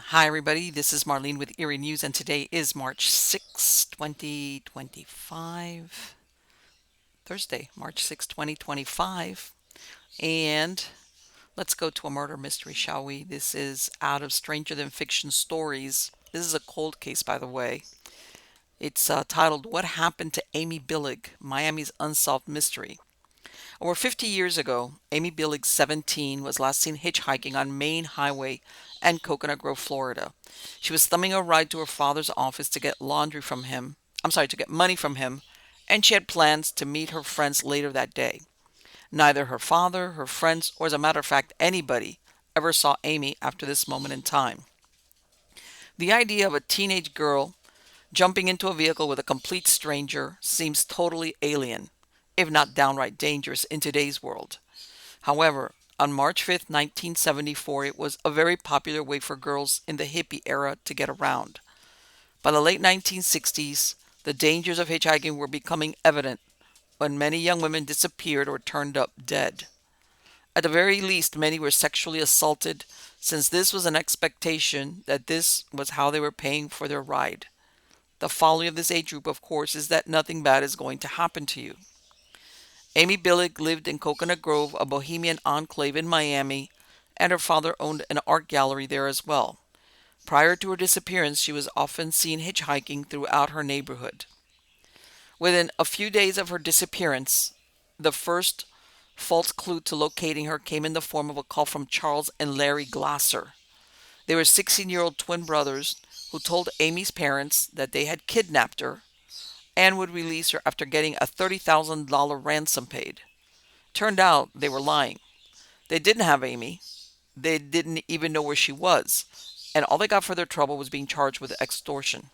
Hi, everybody. This is Marlene with Eerie News, and today is March 6th, 2025. Thursday, March 6th, 2025. And let's go to a murder mystery, shall we? This is out of Stranger Than Fiction Stories. This is a cold case, by the way. It's titled What Happened to Amy Billig? Miami's Unsolved Mystery. Over 50 years ago, Amy Billig, 17, was last seen hitchhiking on Main Highway and Coconut Grove, Florida. She was thumbing a ride to her father's office to get laundry from him. To get money from him, and she had plans to meet her friends later that day. Neither her father, her friends, or as a matter of fact, anybody ever saw Amy after this moment in time. The idea of a teenage girl jumping into a vehicle with a complete stranger seems totally alien, if not downright dangerous in today's world. However, on March 5th, 1974, it was a very popular way for girls in the hippie era to get around. By the late 1960s, the dangers of hitchhiking were becoming evident when many young women disappeared or turned up dead. At the very least, many were sexually assaulted, since this was an expectation that this was how they were paying for their ride. The folly of this age group, of course, is that nothing bad is going to happen to you. Amy Billig lived in Coconut Grove, a bohemian enclave in Miami, and her father owned an art gallery there as well. Prior to her disappearance, she was often seen hitchhiking throughout her neighborhood. Within a few days of her disappearance, the first false clue to locating her came in the form of a call from Charles and Larry Glasser. They were 16-year-old twin brothers who told Amy's parents that they had kidnapped her and would release her after getting a $30,000 ransom paid. Turned out they were lying. They didn't have Amy. They didn't even know where she was. And all they got for their trouble was being charged with extortion.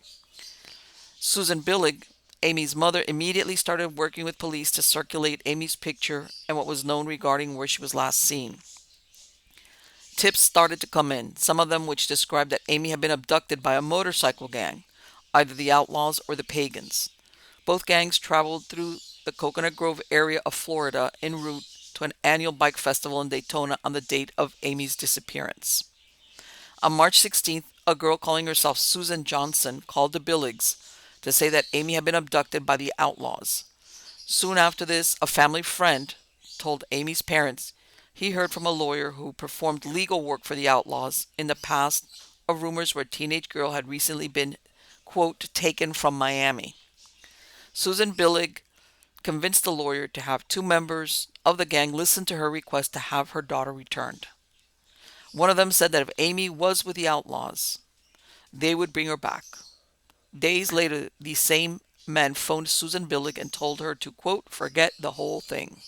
Susan Billig, Amy's mother, immediately started working with police to circulate Amy's picture and what was known regarding where she was last seen. Tips started to come in, some of them which described that Amy had been abducted by a motorcycle gang, either the Outlaws or the Pagans. Both gangs traveled through the Coconut Grove area of Florida en route to an annual bike festival in Daytona on the date of Amy's disappearance. On March 16th, a girl calling herself Susan Johnson called the Billigs to say that Amy had been abducted by the Outlaws. Soon after this, a family friend told Amy's parents he heard from a lawyer who performed legal work for the Outlaws in the past of rumors where a teenage girl had recently been, quote, taken from Miami. Susan Billig convinced the lawyer to have two members of the gang listen to her request to have her daughter returned. One of them said that if Amy was with the Outlaws, they would bring her back. Days later, these same men phoned Susan Billig and told her to, quote, forget the whole thing.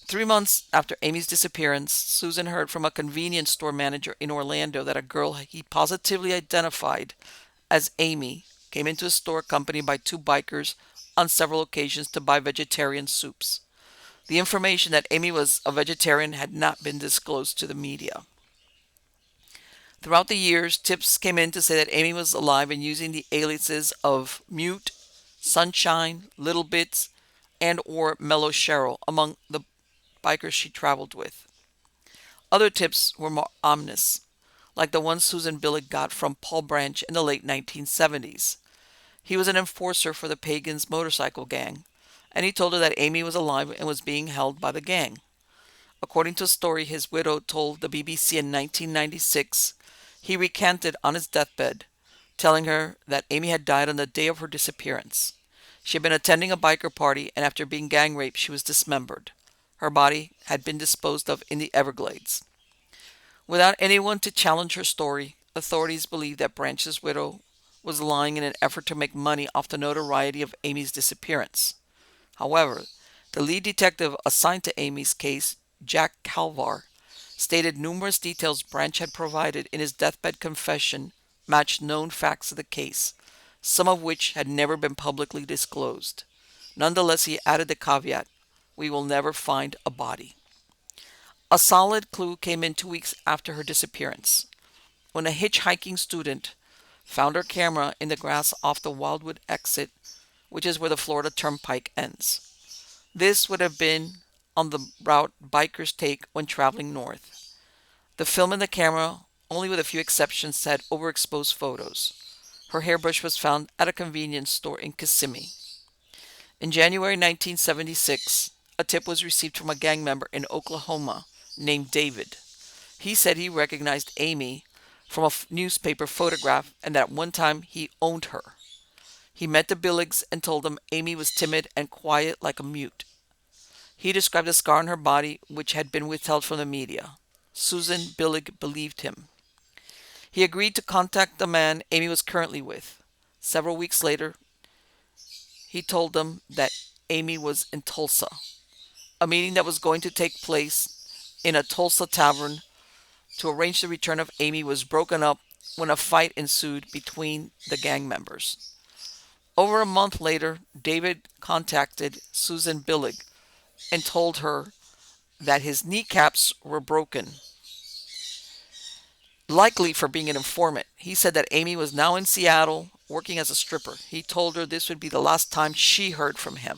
3 months after Amy's disappearance, Susan heard from a convenience store manager in Orlando that a girl he positively identified as Amy came into a store accompanied by two bikers on several occasions to buy vegetarian soups. The information that Amy was a vegetarian had not been disclosed to the media. Throughout the years, tips came in to say that Amy was alive and using the aliases of Mute, Sunshine, Little Bits, and or Mellow Cheryl among the bikers she traveled with. Other tips were more ominous, like the one Susan Billig got from Paul Branch in the late 1970s. He was an enforcer for the Pagans motorcycle gang, and he told her that Amy was alive and was being held by the gang. According to a story his widow told the BBC in 1996, he recanted on his deathbed, telling her that Amy had died on the day of her disappearance. She had been attending a biker party, and after being gang raped, she was dismembered. Her body had been disposed of in the Everglades. Without anyone to challenge her story, authorities believed that Branch's widow was lying in an effort to make money off the notoriety of Amy's disappearance. However, the lead detective assigned to Amy's case, Jack Calvar, stated numerous details Branch had provided in his deathbed confession matched known facts of the case, some of which had never been publicly disclosed. Nonetheless, he added the caveat, we will never find a body. A solid clue came in 2 weeks after her disappearance, when a hitchhiking student found her camera in the grass off the Wildwood exit, which is where the Florida Turnpike ends. This would have been on the route bikers take when traveling north. The film in the camera only with a few exceptions, had overexposed photos. Her hairbrush was found at a convenience store in Kissimmee. In January 1976, a tip was received from a gang member in Oklahoma named David. He said he recognized Amy from a newspaper photograph and that at one time he owned her. He met the Billigs and told them Amy was timid and quiet like a mute. He described a scar on her body which had been withheld from the media. Susan Billig believed him. He agreed to contact the man Amy was currently with. Several weeks later, he told them that Amy was in Tulsa. A meeting that was going to take place in a Tulsa tavern to arrange the return of Amy was broken up when a fight ensued between the gang members. Over a month later, David contacted Susan Billig and told her that his kneecaps were broken, likely for being an informant. He said that Amy was now in Seattle working as a stripper. He told her this would be the last time she heard from him.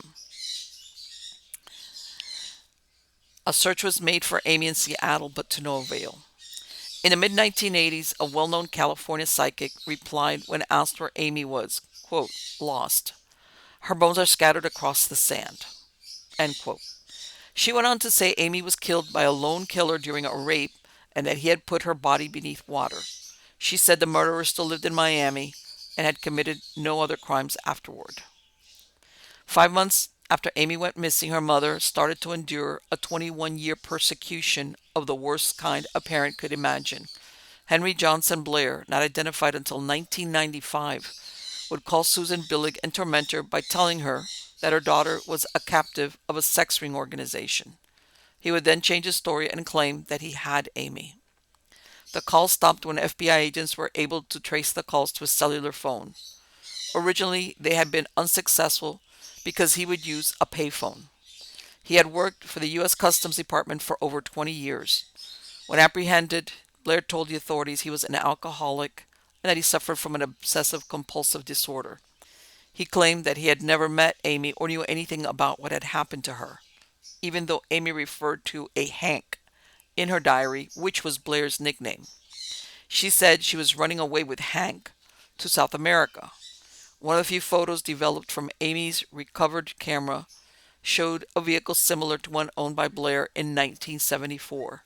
A search was made for Amy in Seattle, but to no avail. In the mid 1980s, a well known California psychic replied when asked where Amy was, quote, lost. Her bones are scattered across the sand, end quote. She went on to say Amy was killed by a lone killer during a rape and that he had put her body beneath water. She said the murderer still lived in Miami and had committed no other crimes afterward. 5 months after Amy went missing, her mother started to endure a 21-year persecution of the worst kind a parent could imagine. Henry Johnson Blair, not identified until 1995, would call Susan Billig and torment her by telling her that her daughter was a captive of a sex ring organization. He would then change his story and claim that he had Amy. The calls stopped when FBI agents were able to trace the calls to his cellular phone. Originally, they had been unsuccessful because he would use a payphone. He had worked for the U.S. Customs Department for over 20 years. When apprehended, Blair told the authorities he was an alcoholic and that he suffered from an obsessive-compulsive disorder. He claimed that he had never met Amy or knew anything about what had happened to her, even though Amy referred to a Hank in her diary, which was Blair's nickname. She said she was running away with Hank to South America. One of the few photos developed from Amy's recovered camera showed a vehicle similar to one owned by Blair in 1974.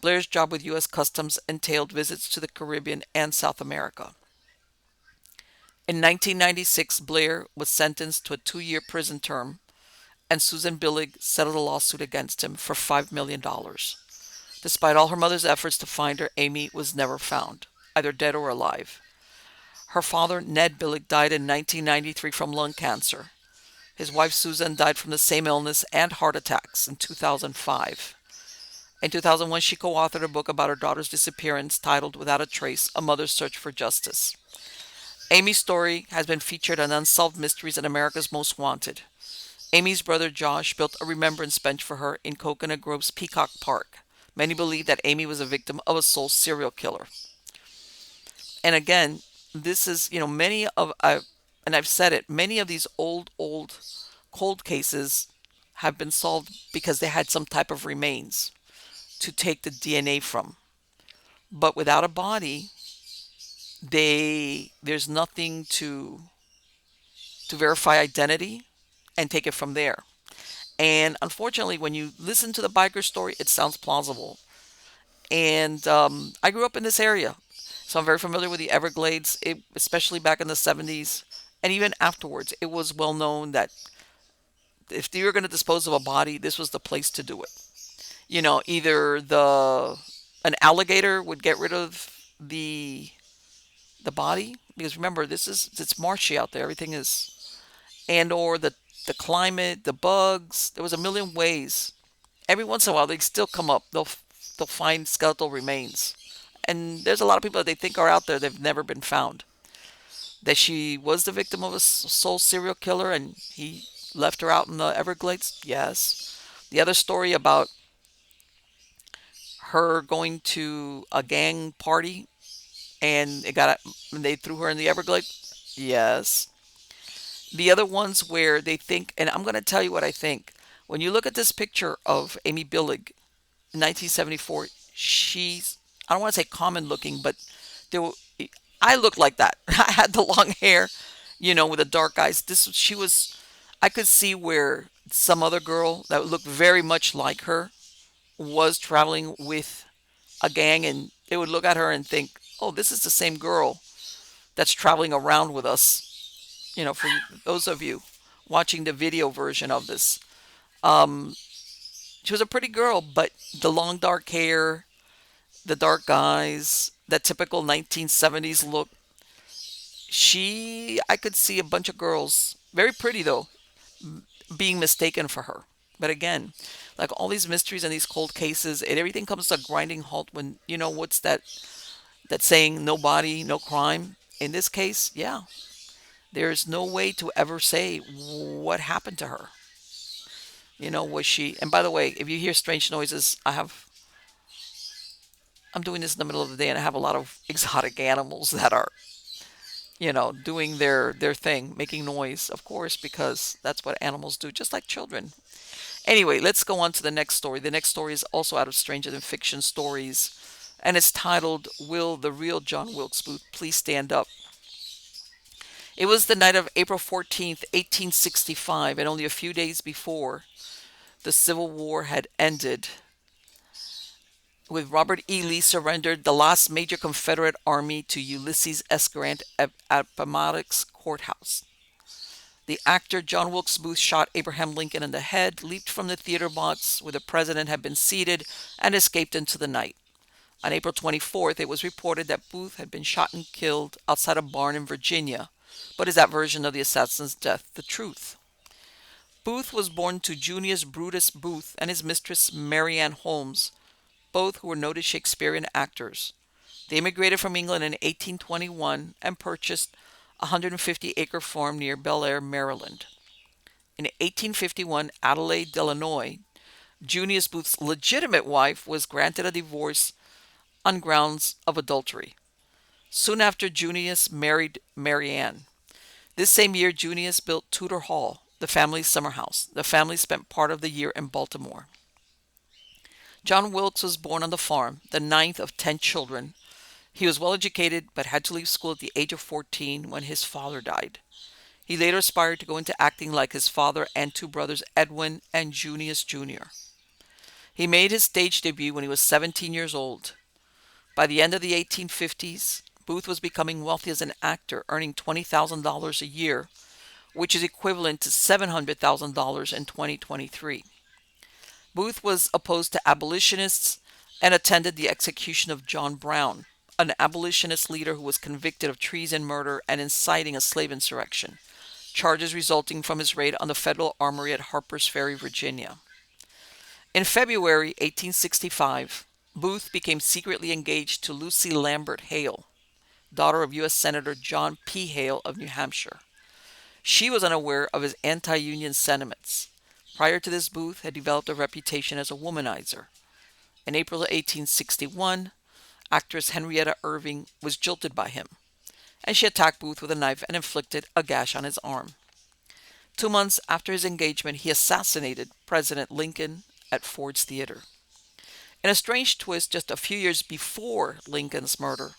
Blair's job with U.S. Customs entailed visits to the Caribbean and South America. In 1996, Blair was sentenced to a 2-year prison term, and Susan Billig settled a lawsuit against him for $5 million. Despite all her mother's efforts to find her, Amy was never found, either dead or alive. Her father, Ned Billig, died in 1993 from lung cancer. His wife, Susan, died from the same illness and heart attacks in 2005. In 2001, she co-authored a book about her daughter's disappearance titled Without a Trace, A Mother's Search for Justice. Amy's story has been featured on Unsolved Mysteries and America's Most Wanted. Amy's brother Josh built a remembrance bench for her in Coconut Grove's Peacock Park. Many believe that Amy was a victim of a soul serial killer. And again, this is, many of, and I've said it, many of these old cold cases have been solved because they had some type of remains to take the DNA from. But without a body, there's nothing to verify identity and take it from there. And unfortunately, when you listen to the biker story, it sounds plausible. And I grew up in this area, so I'm very familiar with the Everglades, especially back in the 70s. And even afterwards, it was well known that if you were going to dispose of a body, this was the place to do it. Either an alligator would get rid of the body, because remember, it's marshy out there, everything is, and or the climate, the bugs. There was a million ways. Every once in a while, they still come up. They'll find skeletal remains, and there's a lot of people that they think are out there. They've never been found. That she was the victim of a soul serial killer, and he left her out in the Everglades. Yes. The other story about her going to a gang party and they threw her in the Everglades. Yes. The other ones where they think, and I'm going to tell you what I think. When you look at this picture of Amy Billig in 1974, she's I don't want to say common looking, but there were, I looked like that. I had the long hair, with the dark eyes. She was, I could see where some other girl that looked very much like her was traveling with a gang, and they would look at her and think, "Oh, this is the same girl that's traveling around with us." For those of you watching the video version of this, um, she was a pretty girl, but the long dark hair, the dark eyes, that typical 1970s look. I could see a bunch of girls, very pretty though, being mistaken for her. But again, like all these mysteries and these cold cases, everything comes to a grinding halt when, what's that saying, no body, no crime. In this case, yeah, there's no way to ever say what happened to her. Was she? And by the way, if you hear strange noises, I'm doing this in the middle of the day, and I have a lot of exotic animals that are, doing their thing, making noise, of course, because that's what animals do, just like children. Anyway, let's go on to the next story. The next story is also out of Stranger Than Fiction stories, and it's titled, Will the Real John Wilkes Booth Please Stand Up? It was the night of April 14th, 1865, and only a few days before the Civil War had ended, with Robert E. Lee surrendered the last major Confederate army to Ulysses S. Grant at Appomattox Courthouse. The actor John Wilkes Booth shot Abraham Lincoln in the head, leaped from the theater box where the president had been seated, and escaped into the night. On April 24th, it was reported that Booth had been shot and killed outside a barn in Virginia. But is that version of the assassin's death the truth? Booth was born to Junius Brutus Booth and his mistress Mary Ann Holmes, both who were noted Shakespearean actors. They immigrated from England in 1821 and purchased a 150-acre farm near Bel Air, Maryland. In 1851, Adelaide Delanoy, Junius Booth's legitimate wife, was granted a divorce on grounds of adultery. Soon after, Junius married Mary Ann. This same year, Junius built Tudor Hall, the family's summer house. The family spent part of the year in Baltimore. John Wilkes was born on the farm, the ninth of 10 children. He was well educated, but had to leave school at the age of 14 when his father died. He later aspired to go into acting like his father and two brothers, Edwin and Junius Jr. He made his stage debut when he was 17 years old. By the end of the 1850s, Booth was becoming wealthy as an actor, earning $20,000 a year, which is equivalent to $700,000 in 2023. Booth was opposed to abolitionists and attended the execution of John Brown, an abolitionist leader who was convicted of treason, murder, and inciting a slave insurrection, charges resulting from his raid on the federal armory at Harper's Ferry, Virginia. In February 1865, Booth became secretly engaged to Lucy Lambert Hale, daughter of U.S. Senator John P. Hale of New Hampshire. She was unaware of his anti-union sentiments. Prior to this, Booth had developed a reputation as a womanizer. In April of 1861, actress Henrietta Irving was jilted by him, and she attacked Booth with a knife and inflicted a gash on his arm. 2 months after his engagement, he assassinated President Lincoln at Ford's Theater. In a strange twist, just a few years before Lincoln's murder,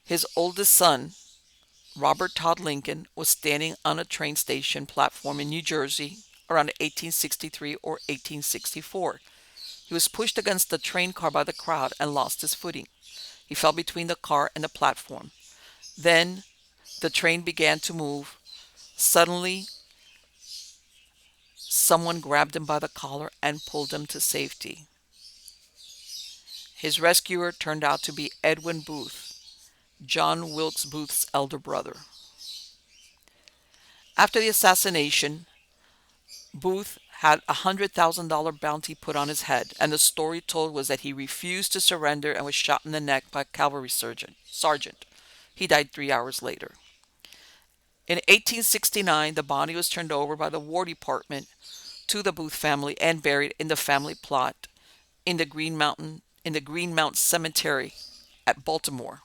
his oldest son, Robert Todd Lincoln, was standing on a train station platform in New Jersey around 1863 or 1864. He was pushed against the train car by the crowd and lost his footing. He fell between the car and the platform. Then the train began to move. Suddenly, someone grabbed him by the collar and pulled him to safety. His rescuer turned out to be Edwin Booth, John Wilkes Booth's elder brother. After the assassination, Booth had a $100,000 bounty put on his head, and the story told was that he refused to surrender and was shot in the neck by a cavalry sergeant. He died 3 hours later. In 1869, the body was turned over by the War Department to the Booth family and buried in the family plot in the Greenmount Cemetery at Baltimore.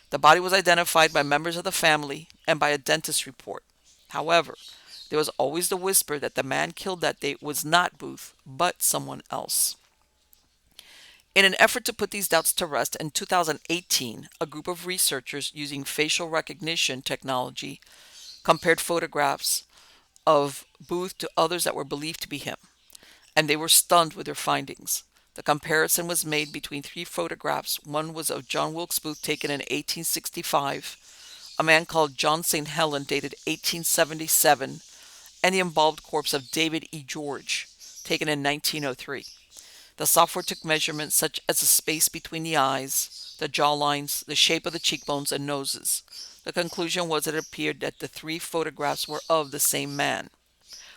The body was identified by members of the family and by a dentist report. However, there was always the whisper that the man killed that day was not Booth, but someone else. In an effort to put these doubts to rest, in 2018, a group of researchers using facial recognition technology compared photographs of Booth to others that were believed to be him, and they were stunned with their findings. The comparison was made between three photographs. One was of John Wilkes Booth taken in 1865, a man called John St. Helen dated 1877, and the embalmed corpse of David E. George taken in 1903. The software took measurements such as the space between the eyes, the jaw lines, the shape of the cheekbones and noses. The conclusion was that it appeared that the three photographs were of the same man,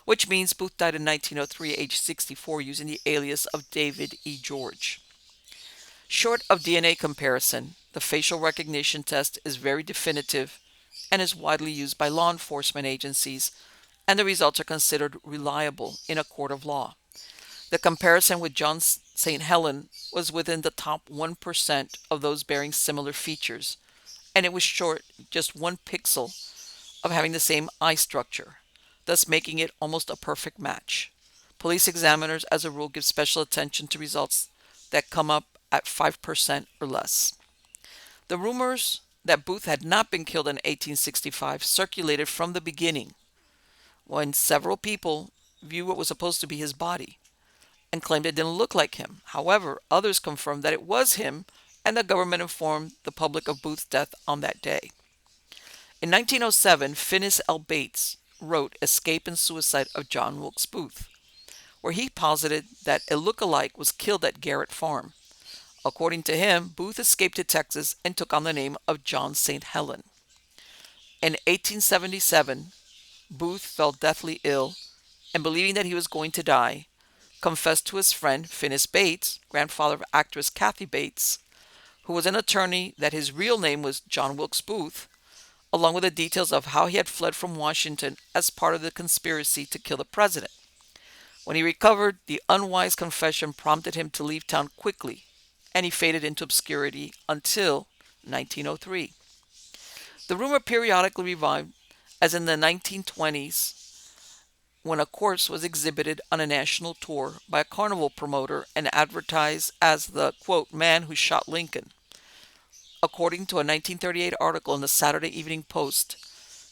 which means Booth died in 1903, age 64, using the alias of David E. George. Short of DNA comparison, the facial recognition test is very definitive and is widely used by law enforcement agencies, and the results are considered reliable in a court of law. The comparison with John St. Helen was within the top 1% of those bearing similar features, and it was short just 1 pixel of having the same eye structure, thus making it almost a perfect match. Police examiners, as a rule, give special attention to results that come up at 5% or less. The rumors that Booth had not been killed in 1865 circulated from the beginning, when several people viewed what was supposed to be his body and claimed it didn't look like him. However, others confirmed that it was him, and the government informed the public of Booth's death on that day. In 1907, Finis L. Bates wrote Escape and Suicide of John Wilkes Booth, where he posited that a look-alike was killed at Garrett Farm. According to him, Booth escaped to Texas and took on the name of John St. Helen. In 1877, Booth fell deathly ill, and believing that he was going to die, confessed to his friend Finis Bates, grandfather of actress Kathy Bates, who was an attorney, that his real name was John Wilkes Booth, along with the details of how he had fled from Washington as part of the conspiracy to kill the president. When he recovered, the unwise confession prompted him to leave town quickly, and he faded into obscurity until 1903. The rumor periodically revived, as in the 1920s, when a corpse was exhibited on a national tour by a carnival promoter and advertised as the, quote, man who shot Lincoln. According to a 1938 article in the Saturday Evening Post,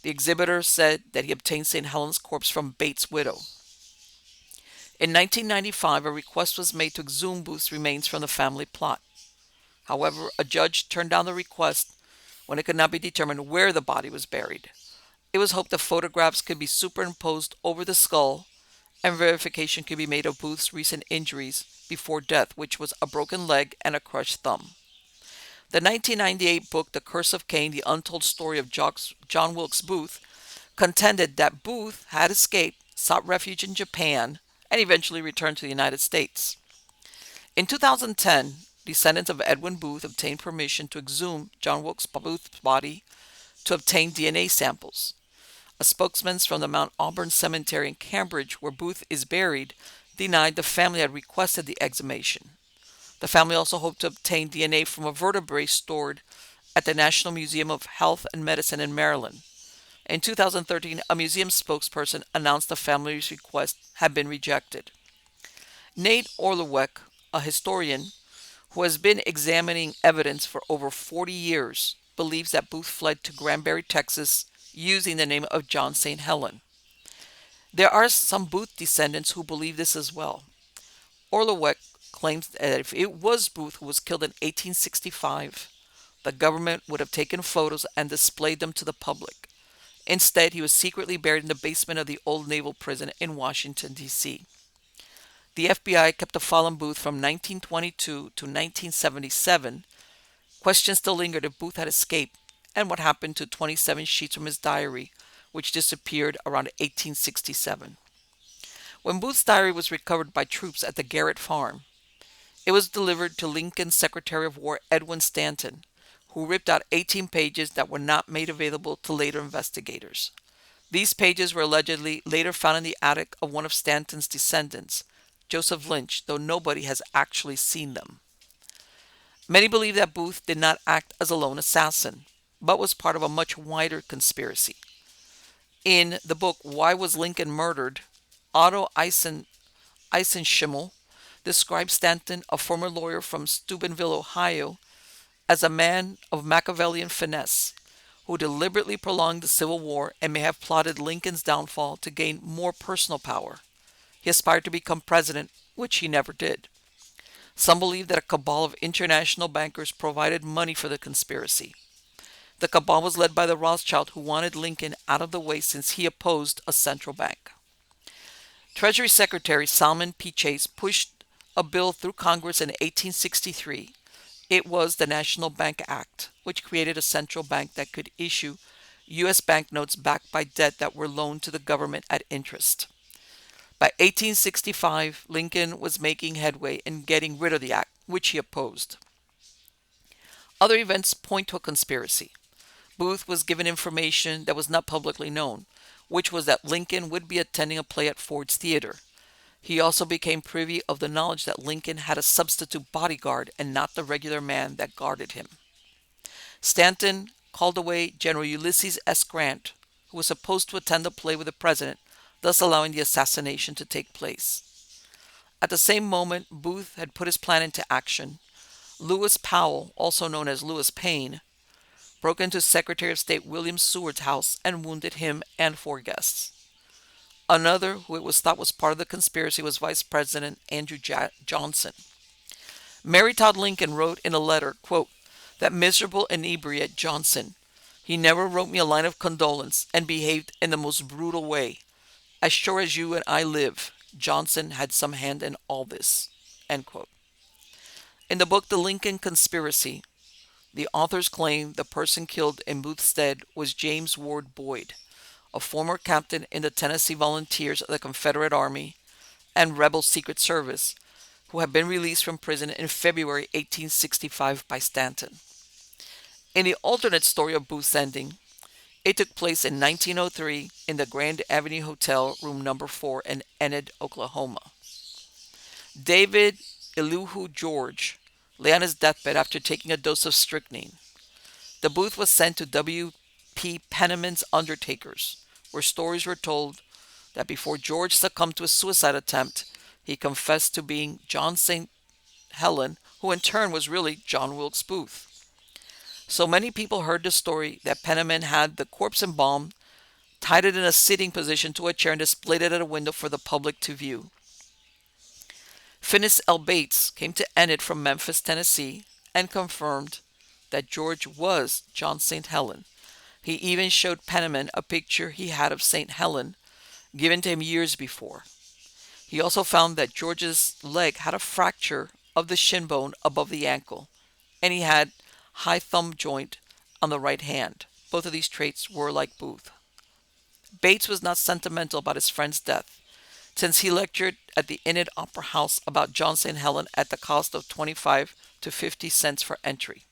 the exhibitor said that he obtained St. Helen's corpse from Bates' widow. In 1995, a request was made to exhume Booth's remains from the family plot. However, a judge turned down the request when it could not be determined where the body was buried. It was hoped that photographs could be superimposed over the skull and verification could be made of Booth's recent injuries before death, which was a broken leg and a crushed thumb. The 1998 book, The Curse of Cain, The Untold Story of John Wilkes Booth, contended that Booth had escaped, sought refuge in Japan, and eventually returned to the United States. In 2010, descendants of Edwin Booth obtained permission to exhume John Wilkes Booth's body to obtain DNA samples. A spokesman from the Mount Auburn Cemetery in Cambridge, where Booth is buried, denied the family had requested the exhumation. The family also hoped to obtain DNA from a vertebrae stored at the National Museum of Health and Medicine in Maryland. In 2013, a museum spokesperson announced the family's request had been rejected. Nate Orlowek, a historian who has been examining evidence for over 40 years, believes that Booth fled to Granbury, Texas, using the name of John St. Helen. There are some Booth descendants who believe this as well. Orlowek claims that if it was Booth who was killed in 1865, the government would have taken photos and displayed them to the public. Instead, he was secretly buried in the basement of the old naval prison in Washington, D.C. The FBI kept a file on Booth from 1922 to 1977. Questions still lingered if Booth had escaped and what happened to 27 sheets from his diary, which disappeared around 1867. When Booth's diary was recovered by troops at the Garrett Farm, it was delivered to Lincoln's Secretary of War Edwin Stanton, who ripped out 18 pages that were not made available to later investigators. These pages were allegedly later found in the attic of one of Stanton's descendants, Joseph Lynch, though nobody has actually seen them. Many believe that Booth did not act as a lone assassin, but was part of a much wider conspiracy. In the book Why Was Lincoln Murdered?, Otto Eisenschimmel described Stanton, a former lawyer from Steubenville, Ohio, as a man of Machiavellian finesse who deliberately prolonged the Civil War and may have plotted Lincoln's downfall to gain more personal power. He aspired to become president, which he never did. Some believe that a cabal of international bankers provided money for the conspiracy. The cabal was led by the Rothschild, who wanted Lincoln out of the way since he opposed a central bank. Treasury Secretary Salmon P. Chase pushed a bill through Congress in 1863. It was the National Bank Act, which created a central bank that could issue U.S. banknotes backed by debt that were loaned to the government at interest. By 1865, Lincoln was making headway in getting rid of the act, which he opposed. Other events point to a conspiracy. Booth was given information that was not publicly known, which was that Lincoln would be attending a play at Ford's Theater. He also became privy of the knowledge that Lincoln had a substitute bodyguard and not the regular man that guarded him. Stanton called away General Ulysses S. Grant, who was supposed to attend the play with the president, thus allowing the assassination to take place. At the same moment Booth had put his plan into action, Lewis Powell, also known as Lewis Payne, broke into Secretary of State William Seward's house and wounded him and 4 guests. Another, who it was thought was part of the conspiracy, was Vice President Andrew Johnson. Mary Todd Lincoln wrote in a letter, quote, "That miserable inebriate Johnson, he never wrote me a line of condolence and behaved in the most brutal way. As sure as you and I live, Johnson had some hand in all this." End quote. In the book The Lincoln Conspiracy, the authors claim the person killed in Booth's stead was James Ward Boyd, a former captain in the Tennessee Volunteers of the Confederate Army and Rebel Secret Service, who had been released from prison in February 1865 by Stanton. In the alternate story of Booth's ending, it took place in 1903 in the Grand Avenue Hotel, room number 4 in Enid, Oklahoma. David Elihu George lay on his deathbed after taking a dose of strychnine. The Booth was sent to W. P. Penniman's undertakers, where stories were told that before George succumbed to a suicide attempt, he confessed to being John St. Helen, who in turn was really John Wilkes Booth. So many people heard the story that Penniman had the corpse embalmed, tied it in a sitting position to a chair, and displayed it at a window for the public to view. Finis L. Bates came to Enid from Memphis, Tennessee, and confirmed that George was John St. Helen. He even showed Penniman a picture he had of St. Helen, given to him years before. He also found that George's leg had a fracture of the shin bone above the ankle, and he had high thumb joint on the right hand. Both of these traits were like Booth. Bates was not sentimental about his friend's death, since he lectured at the Enid Opera House about John St. Helen at the cost of 25 to 50 cents for entry.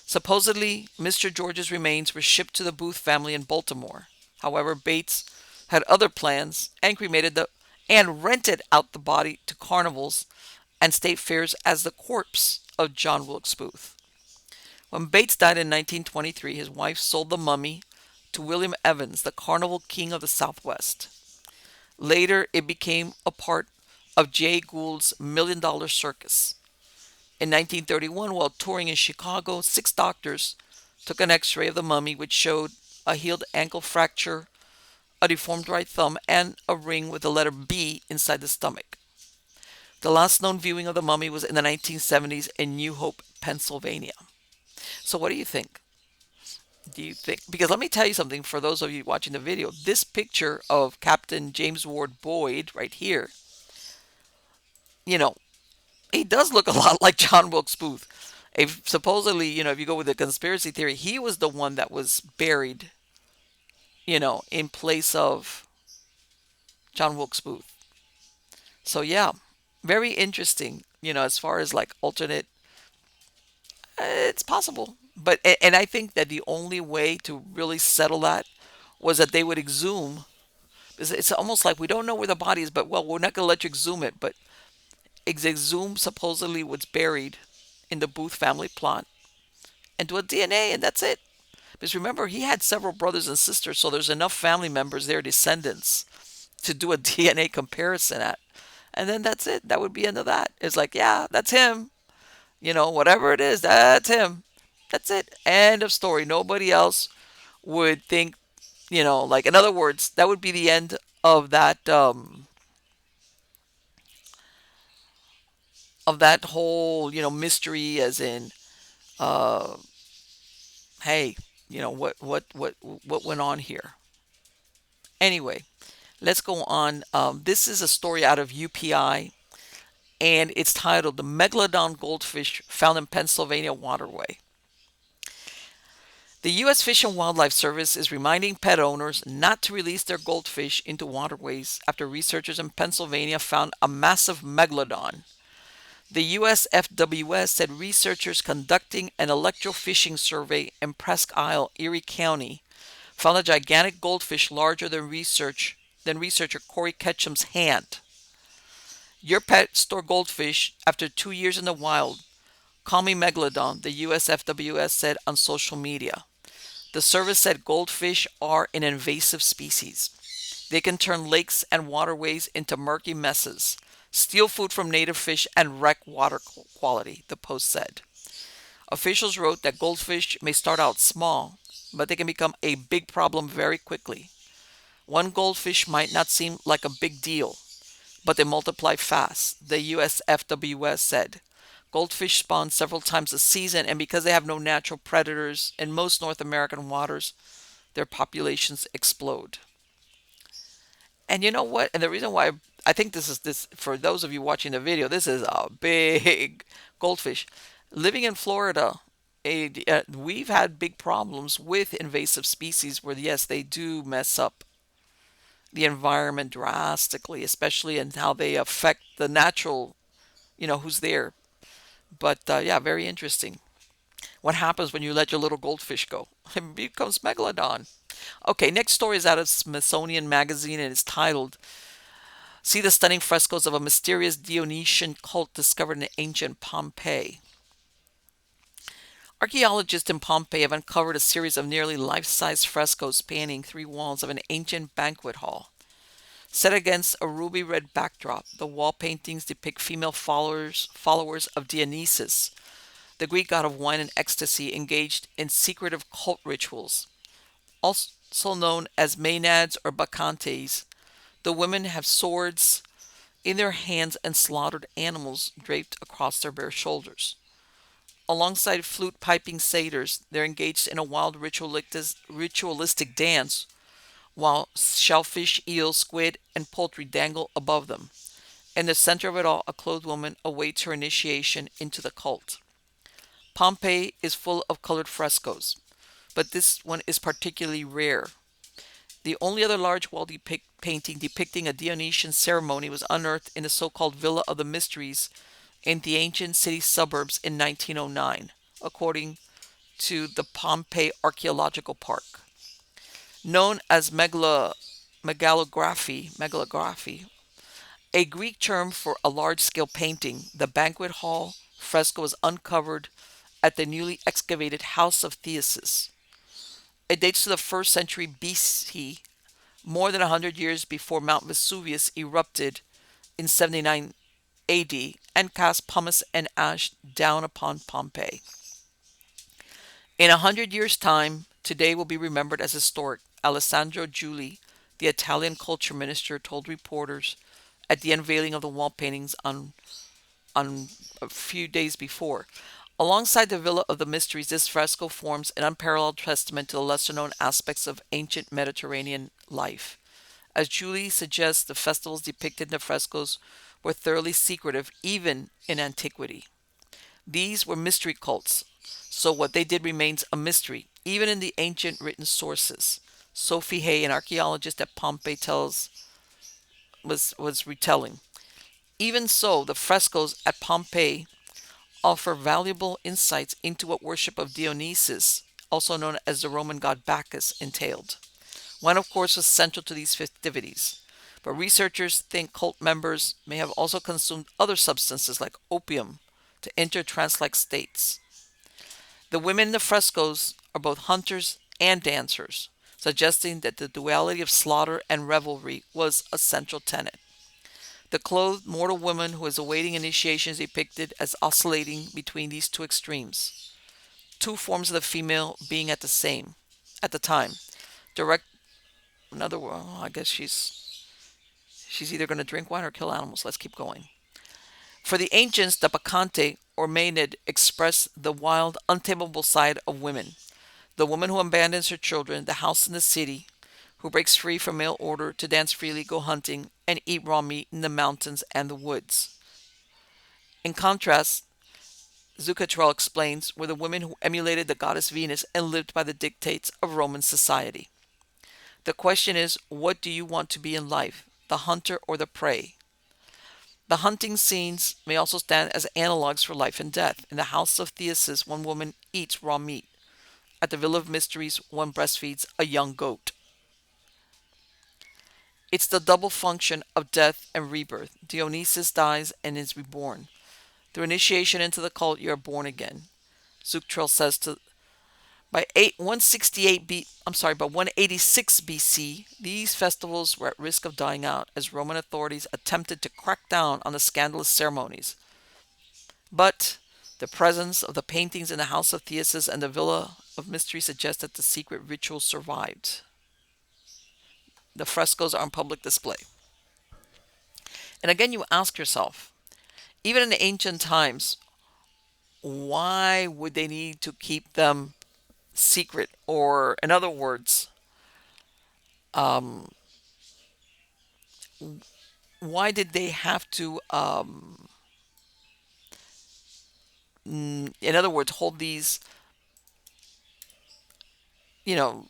Supposedly, Mr. George's remains were shipped to the Booth family in Baltimore. However, Bates had other plans and rented out the body to carnivals and state fairs as the corpse of John Wilkes Booth. When Bates died in 1923, his wife sold the mummy to William Evans, the carnival king of the Southwest. Later, it became a part of Jay Gould's $1 Million Circus. In 1931, while touring in Chicago, 6 doctors took an x-ray of the mummy, which showed a healed ankle fracture, a deformed right thumb, and a ring with the letter B inside the stomach. The last known viewing of the mummy was in the 1970s in New Hope, Pennsylvania. So what do you think? Because let me tell you something, for those of you watching the video, this picture of Captain James Ward Boyd right here, he does look a lot like John Wilkes Booth. Supposedly, if you go with the conspiracy theory, he was the one that was buried, in place of John Wilkes Booth. So yeah, very interesting, as far as like alternate, it's possible. But, and I think that the only way to really settle that was that they would exhume. It's almost like we don't know where the body is, but well, we're not going to let you exhume it, but exhume supposedly what's buried in the Booth family plot and do a DNA, and that's it. Because remember, he had several brothers and sisters, so there's enough family members there, descendants, to do a DNA comparison at. And then that's it. That would be end of that. It's like, yeah, that's him. Whatever it is, that's him. That's it. End of story. Nobody else would think, like, in other words, that would be the end of that whole, mystery, as in, uh hey, what went on here. Anyway, let's go on. This is a story out of UPI, and it's titled "The Megalodon Goldfish Found in Pennsylvania Waterway." The U.S. Fish and Wildlife Service is reminding pet owners not to release their goldfish into waterways after researchers in Pennsylvania found a massive megalodon. The USFWS said researchers conducting an electrofishing survey in Presque Isle, Erie County, found a gigantic goldfish larger than researcher Corey Ketchum's hand. Your pet store goldfish after 2 years in the wild. Call me Megalodon, the USFWS said on social media. The service said goldfish are an invasive species. They can turn lakes and waterways into murky messes, steal food from native fish, and wreck water quality, the Post said. Officials wrote that goldfish may start out small, but they can become a big problem very quickly. One goldfish might not seem like a big deal, but they multiply fast, the USFWS said. Goldfish spawn several times a season, and because they have no natural predators in most North American waters, their populations explode. And you know what? And the reason why I think this for those of you watching the video, this is a big goldfish. Living in Florida, we've had big problems with invasive species where, yes, they do mess up the environment drastically, especially in how they affect the natural, who's there. But yeah, very interesting. What happens when you let your little goldfish go? It becomes megalodon. Okay, next story is out of Smithsonian Magazine, and it's titled "See the Stunning Frescoes of a Mysterious Dionysian Cult Discovered in Ancient Pompeii." Archaeologists in Pompeii have uncovered a series of nearly life-size frescoes spanning 3 walls of an ancient banquet hall. Set against a ruby red backdrop, the wall paintings depict female followers of Dionysus, the Greek god of wine and ecstasy, engaged in secretive cult rituals. Also known as Maenads or Bacchantes, the women have swords in their hands and slaughtered animals draped across their bare shoulders. Alongside flute piping satyrs, they're engaged in a wild ritualistic dance, while shellfish, eels, squid, and poultry dangle above them. In the center of it all, a clothed woman awaits her initiation into the cult. Pompeii is full of colored frescoes, but this one is particularly rare. The only other large wall painting depicting a Dionysian ceremony was unearthed in the so-called Villa of the Mysteries in the ancient city suburbs in 1909, according to the Pompeii Archaeological Park. Known as megalography, a Greek term for a large-scale painting, the banquet hall fresco was uncovered at the newly excavated House of Theseus. It dates to the 1st century BC, more than 100 years before Mount Vesuvius erupted in 79 AD and cast pumice and ash down upon Pompeii. In 100 years' time, today will be remembered as historic, Alessandro Giuli, the Italian culture minister, told reporters at the unveiling of the wall paintings on a few days before. Alongside the Villa of the Mysteries, this fresco forms an unparalleled testament to the lesser-known aspects of ancient Mediterranean life. As Julie suggests, the festivals depicted in the frescoes were thoroughly secretive even in antiquity. These were mystery cults, so what they did remains a mystery, even in the ancient written sources. Sophie Hay, an archaeologist at Pompeii, was retelling. Even so, the frescoes at Pompeii offer valuable insights into what worship of Dionysus, also known as the Roman god Bacchus, entailed. Wine, of course, was central to these festivities, but researchers think cult members may have also consumed other substances like opium to enter trance-like states. The women in the frescoes are both hunters and dancers, suggesting that the duality of slaughter and revelry was a central tenet. The clothed mortal woman who is awaiting initiation is depicted as oscillating between these two extremes, two forms of the female being at the time. Direct, another, well, I guess she's either going to drink wine or kill animals. Let's keep going. For the ancients, the bacchante or maenad express the wild, untamable side of women. The woman who abandons her children, the house and the city, who breaks free from male order to dance freely, go hunting, and eat raw meat in the mountains and the woods. In contrast, Zuccarello explains, were the women who emulated the goddess Venus and lived by the dictates of Roman society. The question is, what do you want to be in life, the hunter or the prey? The hunting scenes may also stand as analogues for life and death. In the house of Theseus, one woman eats raw meat. At the Villa of Mysteries, one breastfeeds a young goat. It's the double function of death and rebirth. Dionysus dies and is reborn. Through initiation into the cult, you are born again. Zuctrell says to by 168 by 186 BC, these festivals were at risk of dying out as Roman authorities attempted to crack down on the scandalous ceremonies. But the presence of the paintings in the house of Theseus and the Villa of Mystery suggests that the secret ritual survived. The frescoes are on public display. And again, you ask yourself, even in ancient times, why would they need to keep them secret? Or, in other words, um, why did they have to, in other words, hold these, you know,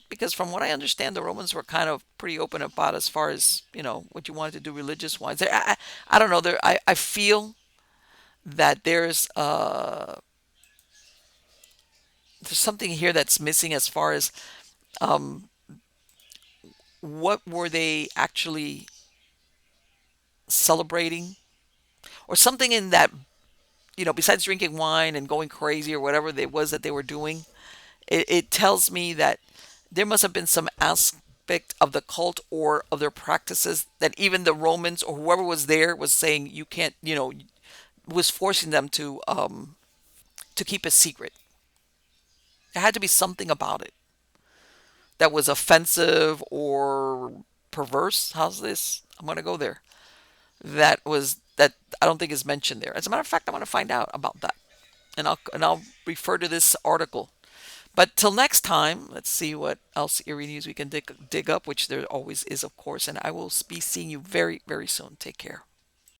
because from what I understand, the Romans were kind of pretty open about as far as, what you wanted to do religious wise. I don't know. I feel that there's something here that's missing as far as um, what were they actually celebrating or something in that, besides drinking wine and going crazy or whatever it was that they were doing. It tells me that there must have been some aspect of the cult or of their practices that even the Romans or whoever was there was saying you can't, was forcing them to keep a secret. There had to be something about it that was offensive or perverse. How's this? I'm going to go there. That I don't think is mentioned there. As a matter of fact, I want to find out about that, and I'll refer to this article. But till next time, let's see what else eerie news we can dig up, which there always is, of course. And I will be seeing you very, very soon. Take care.